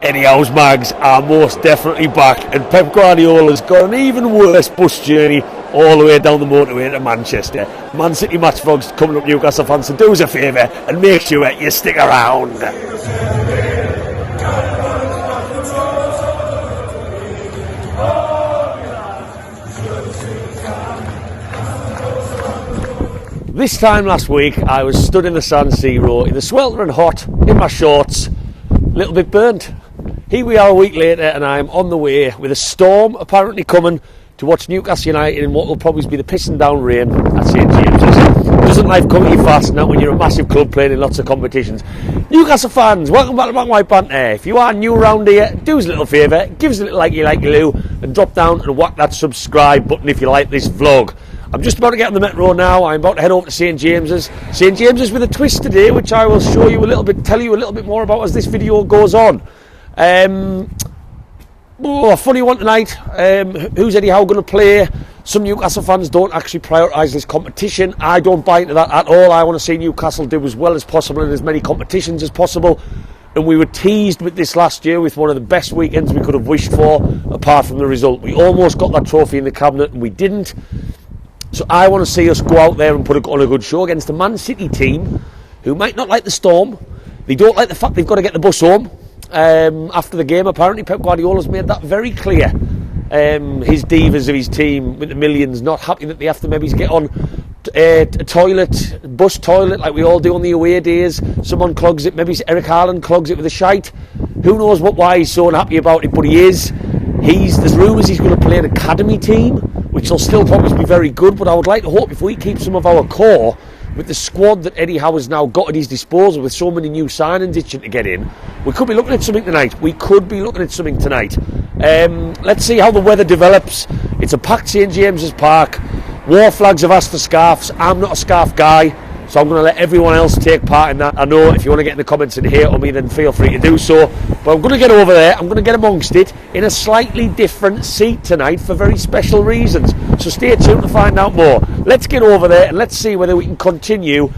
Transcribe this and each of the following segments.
Eddie Howe's Mags are most definitely back, and Pep Guardiola's got an even worse bus journey all the way down the motorway to Manchester. Man City match vlogs coming up, Newcastle fans, so do us a favour and make sure you stick around. This time last week I was stood in the San Siro in the sweltering hot, in my shorts, a little bit burnt. Here we are a week later and I'm on the way with a storm apparently coming to watch Newcastle United in what will probably be the pissing down rain at St James's. Doesn't life come to you fast now when you're a massive club playing in lots of competitions? Newcastle fans, welcome back to Black and White Banter. If you are new around here, do us a little favour, give us a little like you do, and drop down and whack that subscribe button if you like this vlog. I'm just about to get on the metro now. I'm about to head over to St James's. St James's with a twist today, which I will show you a little bit, tell you a little bit more about as this video goes on. A funny one tonight. Who's Eddie Howe going to play? Some Newcastle fans don't actually prioritise this competition. I don't buy into that at all. I want to see Newcastle do as well as possible in as many competitions as possible. And we were teased with this last year with one of the best weekends we could have wished for, apart from the result. We almost got that trophy in the cabinet and we didn't. So I want to see us go out there and put on a good show against a Man City team who might not like the storm. They don't like the fact they've got to get the bus home. After the game, apparently Pep Guardiola's made that very clear. His divas of his team with the millions not happy that they have to maybe get on a bus toilet like we all do on the away days. Someone clogs it, maybe Eric Haaland clogs it with a shite. Who knows why he's so unhappy about it, but he is. There's rumours he's going to play an academy team, which will still probably be very good, but I would like to hope if we keep some of our core with the squad that Eddie Howe has now got at his disposal with so many new signings itching to get in, we could be looking at something tonight. Let's see how the weather develops. It's a packed St James's Park. War flags have asked for scarves. I'm not a scarf guy, so I'm going to let everyone else take part in that. I know if you want to get in the comments and hate on me, then feel free to do so. But I'm going to get over there. I'm going to get amongst it in a slightly different seat tonight for very special reasons. So stay tuned to find out more. Let's get over there and let's see whether we can continue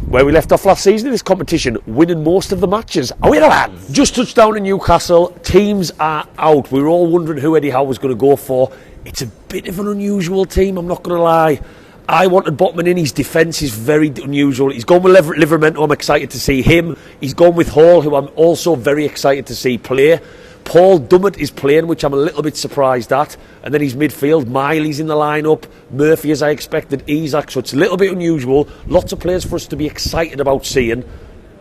where we left off last season in this competition, winning most of the matches. Away the lads! Just touched down in Newcastle. Teams are out. We were all wondering who Eddie Howe was going to go for. It's a bit of an unusual team, I'm not going to lie. I wanted Botman in. His defence is very unusual. He's gone with Livermento. I'm excited to see him. He's gone with Hall, who I'm also very excited to see play. Paul Dummett is playing, which I'm a little bit surprised at. And then his midfield, Miley's in the lineup. Murphy, as I expected, Isak. So it's a little bit unusual. Lots of players for us to be excited about seeing.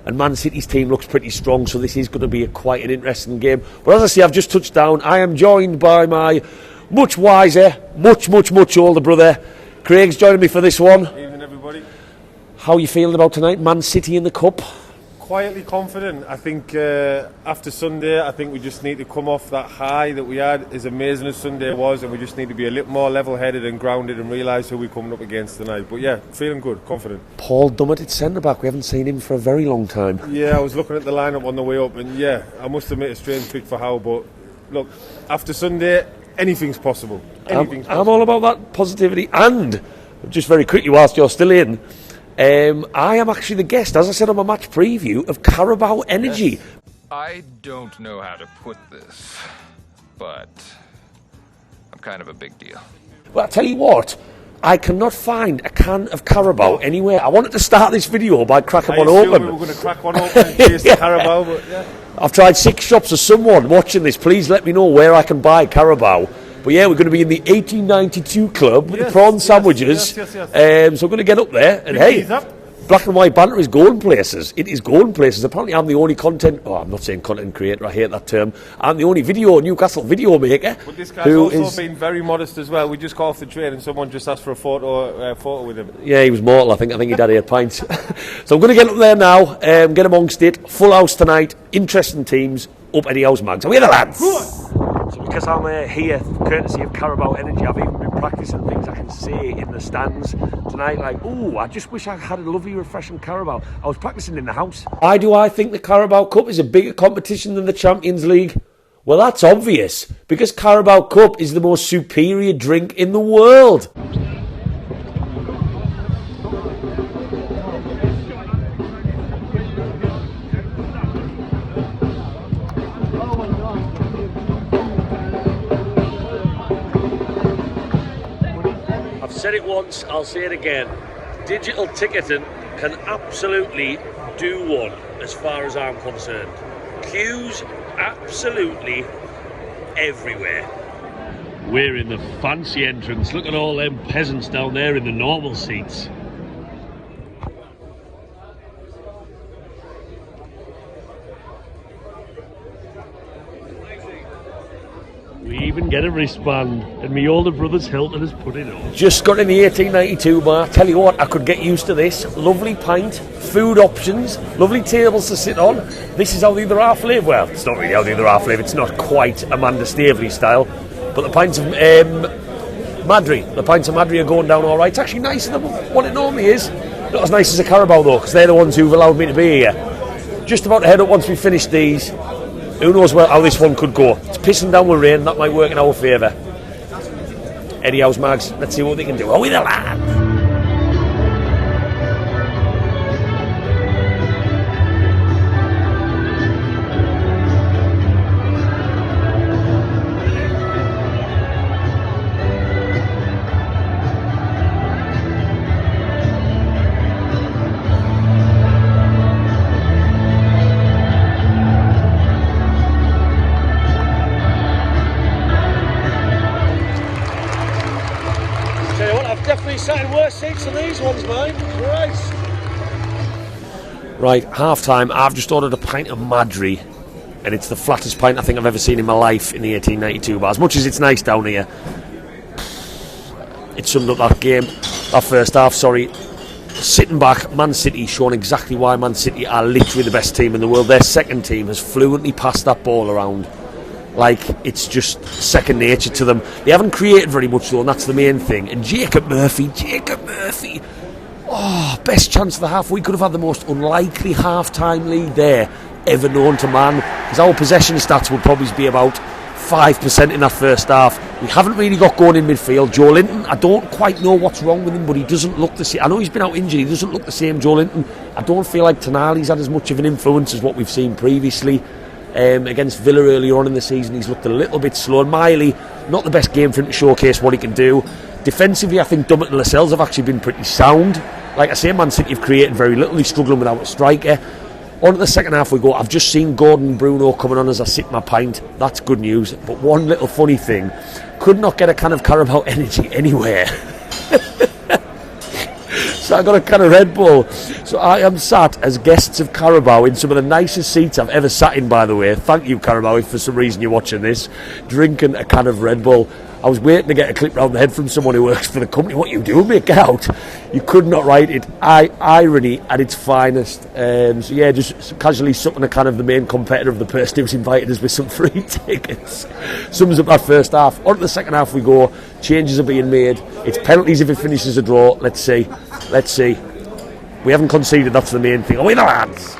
And Man City's team looks pretty strong, so this is going to be quite an interesting game. But as I say, I've just touched down. I am joined by my much wiser, much older brother. Craig's joining me for this one. Evening, everybody. How are you feeling about tonight? Man City in the Cup? Quietly confident. I think after Sunday, I think we just need to come off that high that we had, as amazing as Sunday was, and we just need to be a little more level-headed and grounded and realise who we're coming up against tonight. But yeah, feeling good, confident. Paul Dummett at centre-back. We haven't seen him for a very long time. Yeah, I was looking at the lineup on the way up, and yeah, I must admit a strange pick for Howe, but look, after Sunday, anything's possible. I'm all about that positivity. And just very quickly, whilst you're still in, I am actually the guest, as I said on my match preview, of Carabao Energy. Yes. I don't know how to put this, but I'm kind of a big deal. Well, I tell you what, I cannot find a can of Carabao anywhere. I wanted to start this video by cracking one open. We were going to crack one open and taste the Carabao, but yeah. I've tried 6 shops. As someone watching this, please let me know where I can buy Carabao. But yeah, we're going to be in the 1892 club with the prawn sandwiches. Yes. So we're going to get up there. And hey, Black and White Banter is going places. It is going places. Apparently I'm the only I'm not saying content creator, I hate that term. I'm the only Newcastle video maker. But this guy's also been very modest as well. We just got off the train and someone just asked for a photo with him. Yeah, he was mortal, I think he'd had 8 pints. So I'm going to get up there now, get amongst it. Full house tonight, interesting teams, up Eddie Howe's Mags. Away the lads! So because I'm here, courtesy of Carabao Energy, I've even been practicing things I can say in the stands tonight, like, ooh, I just wish I had a lovely, refreshing Carabao. I was practicing in the house. Why do I think the Carabao Cup is a bigger competition than the Champions League? Well, that's obvious, because Carabao Cup is the most superior drink in the world. I've said it once, I'll say it again. Digital ticketing can absolutely do one as far as I'm concerned. Queues absolutely everywhere. We're in the fancy entrance. Look at all them peasants down there in the normal seats. We even get a wristband, and my older brother's Hilton has put it on. Just got in the 1892 bar. Tell you what, I could get used to this. Lovely pint, food options, lovely tables to sit on. This is how the other half live. Well, it's not really how the other half live. It's not quite Amanda Staveley style, but the pints of Madry are going down all right. It's actually nicer than what it normally is. Not as nice as a Carabao though, because they're the ones who've allowed me to be here. Just about to head up once we finish these. Who knows how this one could go. It's pissing down with rain, that might work in our favour. Anyhow, Mags, let's see what they can do. Are we the lads? Sat in worse seats than these ones, mate. Christ. Right, half time. I've just ordered a pint of Madry, and it's the flattest pint I think I've ever seen in my life in the 1892 bar. As much as it's nice down here, it summed up that game, that first half. Sorry. Sitting back, Man City showing exactly why Man City are literally the best team in the world. Their second team has fluently passed that ball around. Like, it's just second nature to them. They haven't created very much though, and that's the main thing. And Jacob Murphy, oh, best chance of the half. We could have had the most unlikely half-time lead there ever known to man, because our possession stats would probably be about 5% in that first half. We haven't really got going in midfield. Joe Linton, I don't quite know what's wrong with him, but he doesn't look the same. I know he's been out injured, he doesn't look the same, Joe Linton. I don't feel like Tonali's had as much of an influence as what we've seen previously. Against Villa earlier on in the season, he's looked a little bit slow. And Miley, not the best game for him to showcase what he can do. Defensively, I think Dummett and Lascelles have actually been pretty sound. Like I say, Man City have created very little. He's struggling without a striker. On to the second half we go. I've just seen Gordon Bruno coming on as I sip my pint. That's good news. But one little funny thing, could not get a can of Carabao Energy anywhere. So I got a can of Red Bull. So I am sat as guests of Carabao in some of the nicest seats I've ever sat in, by the way. Thank you, Carabao, if for some reason you're watching this. Drinking a can of Red Bull. I was waiting to get a clip round the head from someone who works for the company. What you do, mate? Get out. You could not write it. Irony at its finest. So yeah, just casually sucking a can of the main competitor of the person who's invited us with some free tickets. Sums up that first half. On to the second half we go. Changes are being made. It's penalties if it finishes a draw. Let's see. We haven't conceded, that's the main thing. Are we the lads?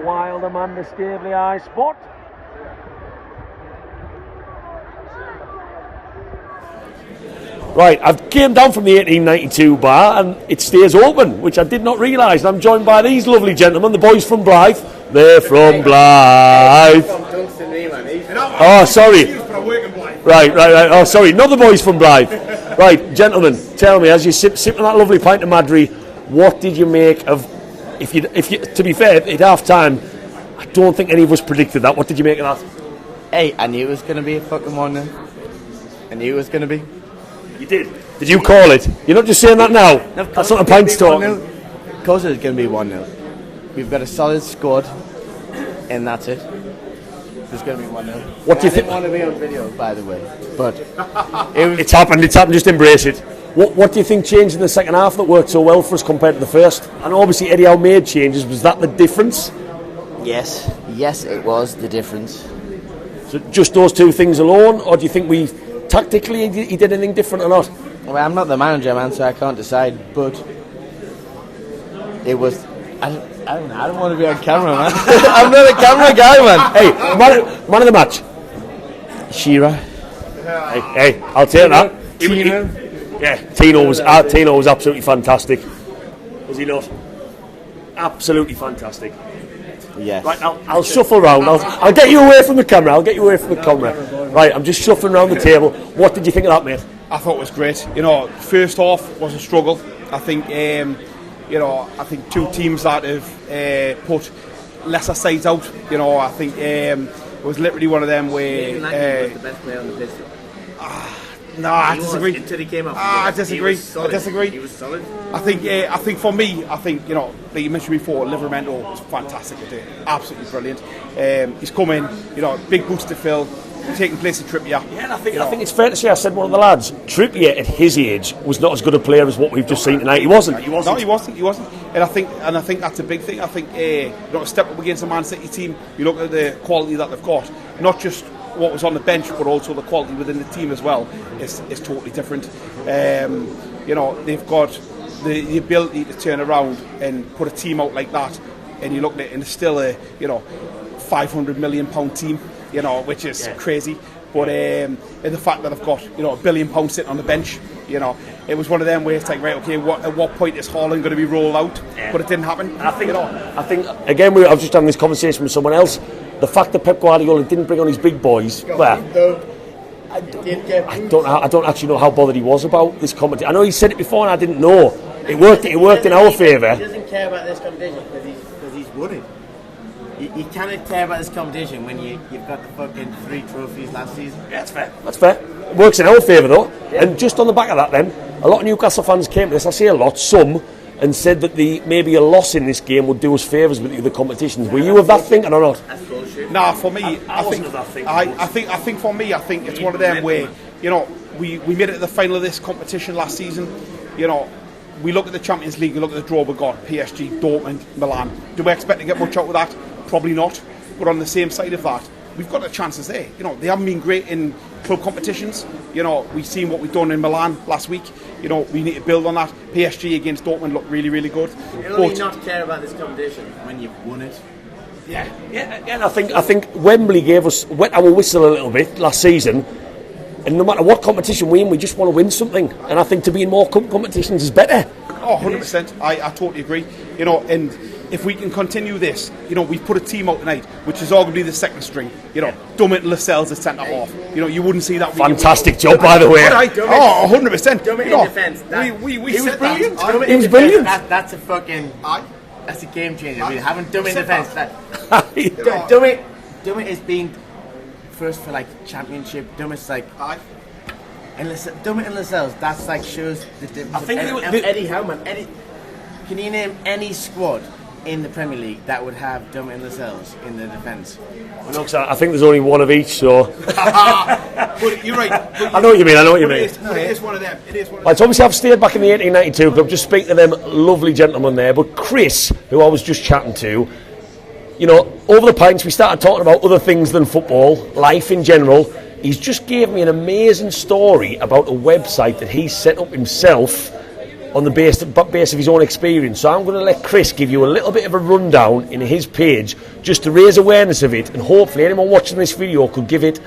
while the man the Stavely Eye spot. Right, I've came down from the 1892 bar and it stays open, which I did not realise. I'm joined by these lovely gentlemen, the boys from Blythe. They're from Blythe. Oh, sorry. Right. Oh, sorry, not the boys from Blythe. Right, gentlemen, tell me, as you sipping that lovely pint of Madry, what did you make of? If you, to be fair, at half time, I don't think any of us predicted that. What did you make of that? Hey, I knew it was going to be a fucking 1-0. I knew it was going to be. You did? Did you call it? You're not just saying that now? No, that's not a pint talk. Of course it's going to be 1-0. We've got a solid squad, and that's it. There's going to be 1-0. What do you think? I didn't want to be on video, by the way, but it's happened. It's happened. Just embrace it. What do you think changed in the second half that worked so well for us compared to the first? And obviously Eddie Howe made changes. Was that the difference? Yes, it was the difference. So just those two things alone, or do you think we tactically he did anything different or not? Well, I'm not the manager, man, so I can't decide. But it was. I don't want to be on camera, man. I'm not a camera guy, man. Hey, man of the match. Shearer. Hey, I'll take that. Tino was absolutely fantastic. Was he not? Absolutely fantastic. Yes. Right, I'll shuffle around. I'll get you away from the camera. Right, I'm just shuffling around the table. What did you think of that, mate? I thought it was great. First half was a struggle. I think, I think two teams that have put lesser sides out. I think it was literally one of them where. Was the best player on the pitch. No, I disagree. Until he came up. I disagree. He was solid. I think for me, like you mentioned before, Livermore was fantastic today. Absolutely brilliant. He's come in, big boots to fill, taking place in Trippier. Yeah, and I think it's fair to say, I said one of the lads, Trippier at his age was not as good a player as what we've just seen tonight. He wasn't. No, he wasn't. And I think that's a big thing. I think step up against a Man City team. You look at the quality that they've got, not just what was on the bench, but also the quality within the team as well is totally different. They've got the ability to turn around and put a team out like that, and you look at it and it's still a £500 million team, which is crazy. But and the fact that I've got £1 billion sitting on the bench, it was one of them where it's like, right, okay, at what point is Haaland going to be rolled out? Yeah. But it didn't happen. I think again, I was just having this conversation with someone else. The fact that Pep Guardiola didn't bring on his big boys, I don't actually know how bothered he was about this competition. I know he said it before and I didn't know. It worked in our favour. He doesn't care about this competition because he's won it. You cannot care about this competition when you've got the fucking 3 trophies last season. Yeah, that's fair. It works in our favour though. Yeah. And just on the back of that then, a lot of Newcastle fans came to this, I say a lot, some, and said that maybe a loss in this game would do us favours with the other competitions. Were you of that thinking or not? That's bullshit. Nah, for me, I think for me, it's one of them where we made it to the final of this competition last season. We look at the Champions League, we look at the draw we got: PSG, Dortmund, Milan. Do we expect to get much out of that? Probably not. But on the same side of that, we've got the chances there. They haven't been great in club competitions. We've seen what we've done in Milan last week. We need to build on that. PSG against Dortmund looked really, really good. You only not care about this competition when you've won it. Yeah. And I think Wembley gave us wet our whistle a little bit last season. And no matter what competition we win, we just want to win something. And I think to be in more competitions is better. Oh, 100%. I totally agree. And if we can continue this, we've put a team out tonight, which is arguably the second string. Dummett and Lascelles as centre half. You wouldn't see that. Fantastic job, by the way. 100%. Dummett in defence. He was brilliant. He was brilliant. That's a fucking. That's a game changer. We haven't Dummett in defence. Dummett is being first for championship. Dummett's Dummett and Lascelles. That's shows the difference. I think Eddie Howe, man. Can you name any squad in the Premier League that would have Dummett and Lascelles in the defence? Look, I think there's only one of each, so. But you're right. I know what you mean. It is one of them. Right, obviously I've stayed back in the 1892 club, just speaking to them lovely gentlemen there. But Chris, who I was just chatting to, over the pints we started talking about other things than football, life in general. He's just gave me an amazing story about a website that he set up himself on the base of his own experience. So I'm going to let Chris give you a little bit of a rundown in his page, just to raise awareness of it, and hopefully anyone watching this video could give it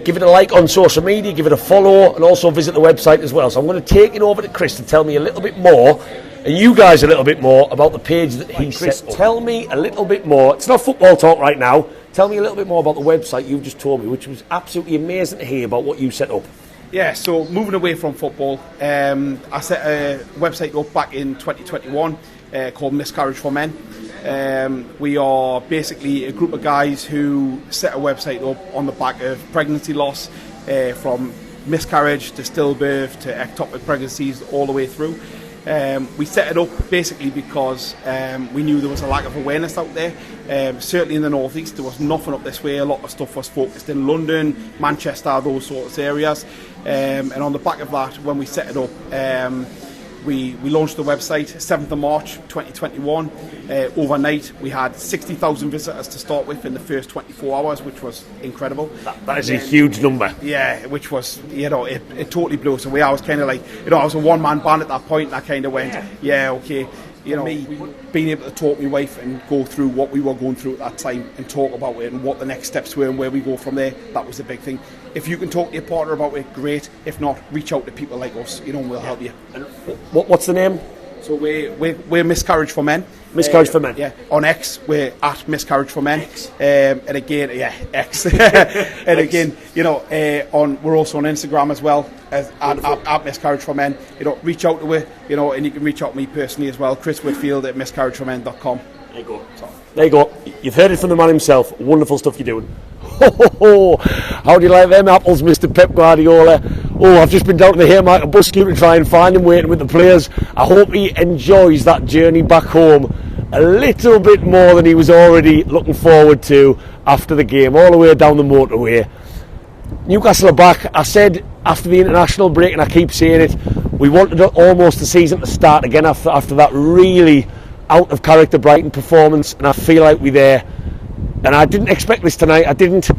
a like on social media, give it a follow, and also visit the website as well. So I'm going to take it over to Chris to tell me a little bit more, and you guys a little bit more about the page that he set up. Tell me a little bit more. It's not football talk right now. Tell me a little bit more about the website you've just told me, which was absolutely amazing to hear about what you set up. Yeah, so moving away from football, I set a website up back in 2021 called Miscarriage for Men. We are basically a group of guys who set a website up on the back of pregnancy loss, from miscarriage to stillbirth to ectopic pregnancies all the way through. We set it up basically because we knew there was a lack of awareness out there. Certainly in the northeast there was nothing up this way. A lot of stuff was focused in London, Manchester, those sorts of areas, and on the back of that, when we set it up, we launched the website 7th of March 2021. Overnight we had 60,000 visitors to start with in the first 24 hours, which was incredible. That is a huge number. Yeah, which was, it totally blew us away. I was kind of like, I was a one-man band at that point, and I kind of went, okay. Being able to talk to my wife and go through what we were going through at that time and talk about it and what the next steps were and where we go from there, that was the big thing. If you can talk to your partner about it, great. If not, reach out to people like us, and we'll help you. And what's the name? So we're Miscarriage for Men. Miscarriage for Men. Yeah. On X, we're at Miscarriage for Men. And again, X. And again, we're also on Instagram as well as at Miscarriage for Men. Reach out to her, and you can reach out to me personally as well. Chris Whitfield at miscarriageformen.com. There you go. There you go. You've heard it from the man himself. Wonderful stuff you're doing. How do you like them apples, Mr. Pep Guardiola? I've just been down to the Haymarket bus queue to try and find him waiting with the players. I hope he enjoys that journey back home a little bit more than he was already looking forward to after the game, all the way down the motorway. Newcastle are back. I said after the international break, and I keep saying it, we wanted almost the season to start again after that really out of character Brighton performance, and I feel like we're there. And I didn't expect this tonight. I didn't.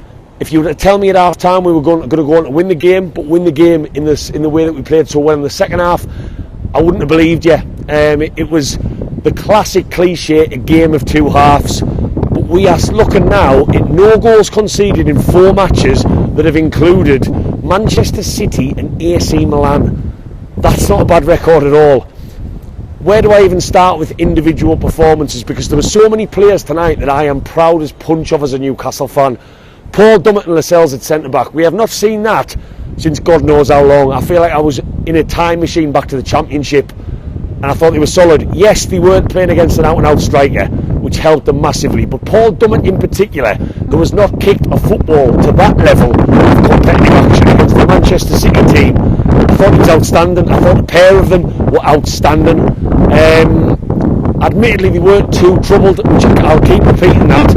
If you were to tell me at half time we were going to go on to win the game, but win the game in the way that we played so well in the second half, I wouldn't have believed you. It was the classic cliche, a game of two halves. But we are looking now at no goals conceded in 4 matches that have included Manchester City and AC Milan. That's not a bad record at all. Where do I even start with individual performances? Because there were so many players tonight that I am proud as punch of as a Newcastle fan. Paul Dummett and Lascelles at centre-back. We have not seen that since God knows how long. I feel like I was in a time machine back to the Championship, and I thought they were solid. Yes, they weren't playing against an out-and-out striker, which helped them massively. But Paul Dummett in particular, there was not kicked a football to that level of competitive action against the Manchester City team. I thought he was outstanding. I thought a pair of them were outstanding. Admittedly, they weren't too troubled, which I'll keep repeating that.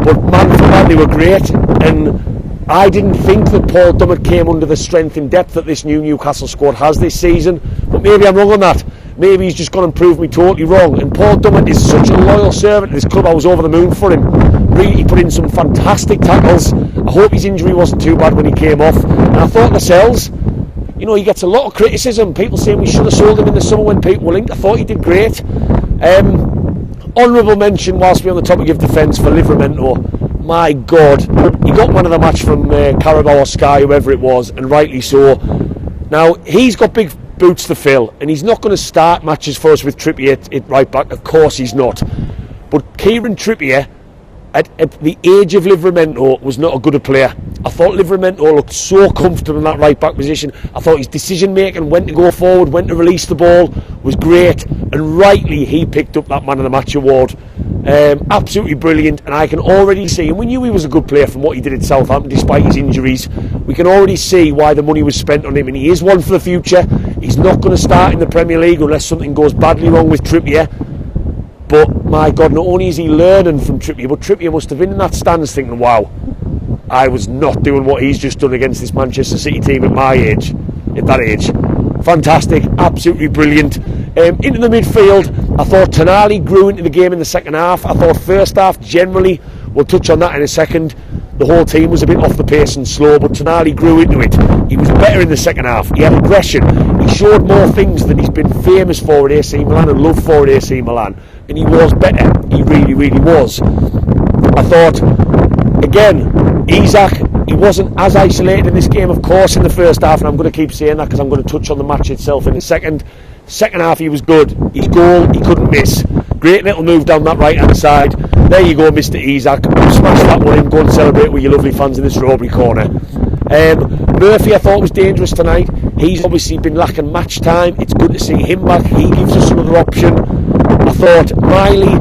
But man for man, they were great. And I didn't think that Paul Dummett came under the strength and depth that this new Newcastle squad has this season. But maybe I'm wrong on that. Maybe he's just gone and proved me totally wrong. And Paul Dummett is such a loyal servant to this club. I was over the moon for him. Really, he put in some fantastic tackles. I hope his injury wasn't too bad when he came off. And I thought Lascelles, he gets a lot of criticism. People saying we should have sold him in the summer when people were linked. I thought he did great. Honourable mention, whilst we're on the topic of defence, for Livramento. My God, he got man of the match from Carabao or Sky, whoever it was, and rightly so. Now, he's got big boots to fill, and he's not going to start matches for us with Trippier at right back. Of course he's not. But Kieran Trippier, at the age of Livramento, was not a good a player. I thought Livramento looked so comfortable in that right back position. I thought his decision making, when to go forward, when to release the ball, was great, and rightly he picked up that man of the match award. Absolutely brilliant, and I can already see, and we knew he was a good player from what he did at Southampton despite his injuries. We can already see why the money was spent on him, and he is one for the future. He's not going to start in the Premier League unless something goes badly wrong with Trippier. But my God, not only is he learning from Trippier, but Trippier must have been in that stands thinking, wow, I was not doing what he's just done against this Manchester City team at that age. Fantastic, absolutely brilliant. Into the midfield, I thought Tonali grew into the game in the second half. I thought first half generally, we'll touch on that in a second, the whole team was a bit off the pace and slow, but Tonali grew into it. He was better in the second half. He had aggression. He showed more things than he's been famous for at AC Milan and loved for at AC Milan. And he was better. He really, really was. I thought, again, Isak, he wasn't as isolated in this game, of course, in the first half, and I'm going to keep saying that because I'm going to touch on the match itself in a second. Second half, he was good. His goal, he couldn't miss. Great little move down that right-hand side. There you go, Mr. Isak. Smash that one in. Go and celebrate with your lovely fans in the strawberry corner. Murphy, I thought, was dangerous tonight. He's obviously been lacking match time. It's good to see him back. He gives us another option. I thought Miley,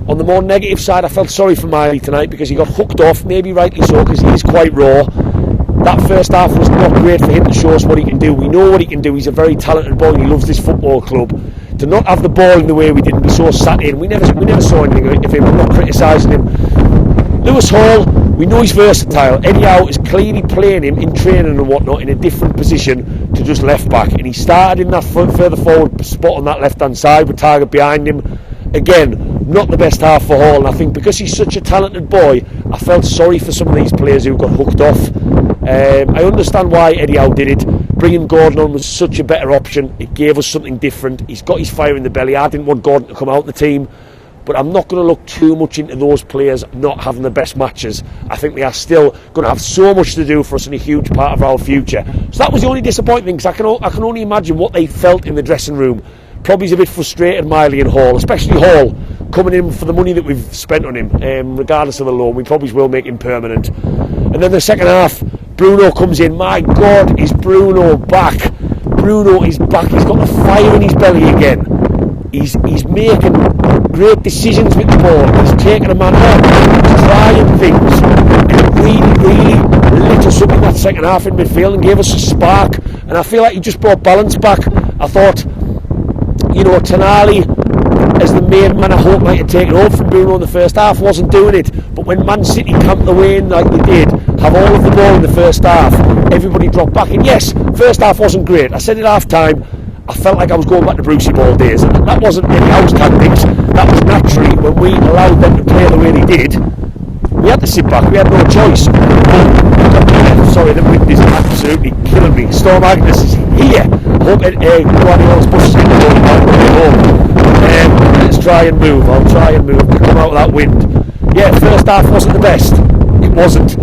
on the more negative side, I felt sorry for Miley tonight because he got hooked off, maybe rightly so, because he is quite raw. That first half was not great for him to show us what he can do. We know what he can do. He's a very talented boy and he loves this football club. To not have the ball in the way we did and be so sat in, we never saw anything of him. I'm not criticising him. Lewis Hall, we know he's versatile. Eddie Howe is clearly playing him in training and whatnot in a different position to just left back, and he started in that further forward spot on that left hand side with Target behind him. Again, not the best half for Hall, and I think because he's such a talented boy, I felt sorry for some of these players who got hooked off. I understand why Eddie Howe did it. Bringing Gordon on was such a better option. It gave us something different. He's got his fire in the belly. I didn't want Gordon to come out of the team, but I'm not going to look too much into those players not having the best matches. I think they are still going to have so much to do for us and a huge part of our future. So that was the only disappointing thing, because I can only imagine what they felt in the dressing room. Probably is a bit frustrated, Miley and Hall, especially Hall, coming in for the money that we've spent on him, regardless of the loan. We probably will make him permanent. And then the second half, Bruno comes in. My God, is Bruno back? Bruno is back. He's got the fire in his belly again. He's making great decisions with the ball. He's taking a man on. He's trying things. And it really lit us up in that second half in midfield and gave us a spark. And I feel like he just brought balance back. I thought, you know, Tonali as the main man, I hope might have taken over from Bruno in the first half, wasn't doing it. But when Man City camped away in like they did, have all of the ball in the first half, everybody dropped back. And yes, first half wasn't great. I said at half time, I felt like I was going back to Brucey Ball days, and that wasn't any house tactics. That was naturally when we allowed them to play the way they did. We had to sit back. We had no choice. Sorry, the wind is absolutely killing me. Storm Agnes is here. I hope Guardiola's bus is going to go back home. Let's try and move. I'll try and move to come out of that wind. Yeah, first half wasn't the best. It wasn't.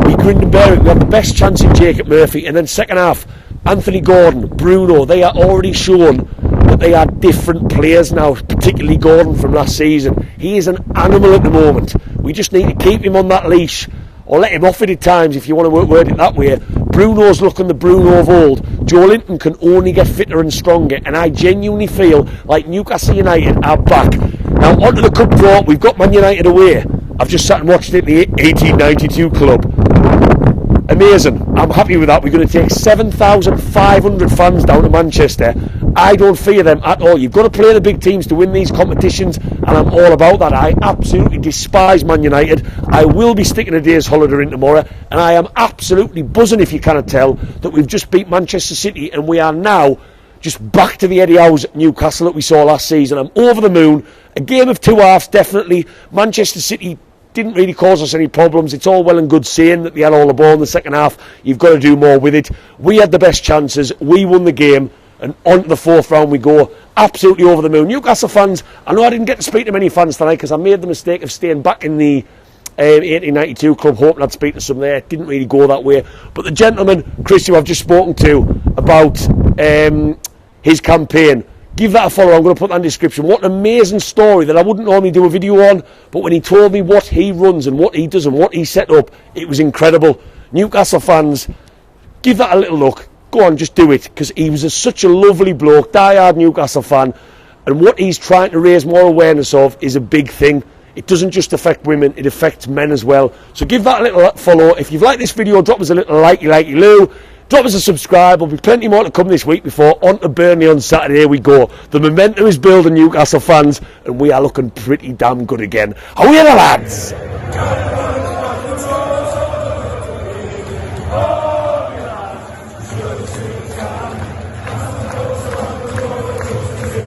We grinned and bear it. We had the best chance in Jacob Murphy, and then second half, Anthony Gordon, Bruno, they are already shown that they are different players now, particularly Gordon from last season. He is an animal at the moment. We just need to keep him on that leash, or let him off it at times if you want to word it that way. Bruno's looking the Bruno of old. Joe Linton can only get fitter and stronger, and I genuinely feel like Newcastle United are back. Now onto the Cup draw, we've got Man United away. I've just sat and watched it in the 1892 club. Amazing. I'm happy with that. We're going to take 7,500 fans down to Manchester. I don't fear them at all. You've got to play the big teams to win these competitions, and I'm all about that. I absolutely despise Man United. I will be sticking a day's holiday in tomorrow, and I am absolutely buzzing, if you cannot tell, that we've just beat Manchester City, and we are now just back to the Eddie Howe's Newcastle that we saw last season. I'm over the moon. A game of two halves, definitely. Manchester City didn't really cause us any problems. It's all well and good saying that they had all the ball in the second half. You've got to do more with it. We had the best chances. We won the game, and on to the fourth round we go. Absolutely over the moon. Newcastle fans, I know I didn't get to speak to many fans tonight because I made the mistake of staying back in the 1892 club, hoping I'd speak to some there. It didn't really go that way. But the gentleman, Chris, who I've just spoken to about his campaign, give that a follow. I'm going to put that in the description. What an amazing story that I wouldn't normally do a video on, but when he told me what he runs and what he does and what he set up, it was incredible. Newcastle fans, give that a little look. Go on, just do it, because he was such a lovely bloke, die-hard Newcastle fan, and what he's trying to raise more awareness of is a big thing. It doesn't just affect women, it affects men as well. So give that a little follow. If you've liked this video, drop us a little likey loo. Drop us a subscribe. There'll be plenty more to come this week before on to Burnley on Saturday we go. The momentum is building, Newcastle fans, and we are looking pretty damn good again. How are you, lads?